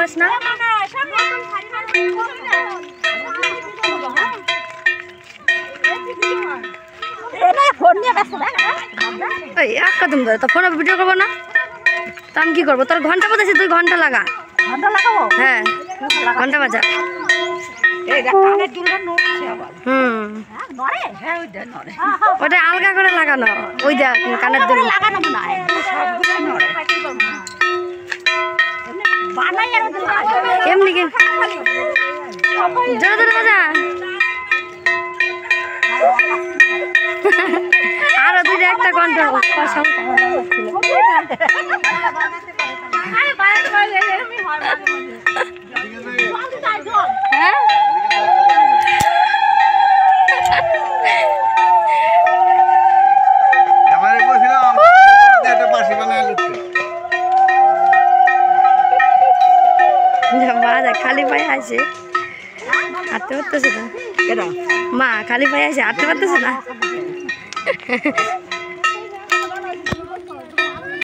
যাস না? কদম ধরে তো ফোনে ভিডিও করবো না তো আমি কি করবো? তোর ঘন্টা বাজাইছি, 2 ঘন্টা লাগা। ঘন্টা লাগাবো? হ্যাঁ ঘন্টা বাজা। ওটা আলগা করে লাগানো, ওই দেখ কানের দুল লাগানো না এমনি কি জোরে জোরে বাজা। আরো 2টা একটা ঘন্টা খালি পায়ে আছে, হাঁটতে পারতেছে না। মা খালি পায়ে আছে, হাঁটতে পারতেছে না।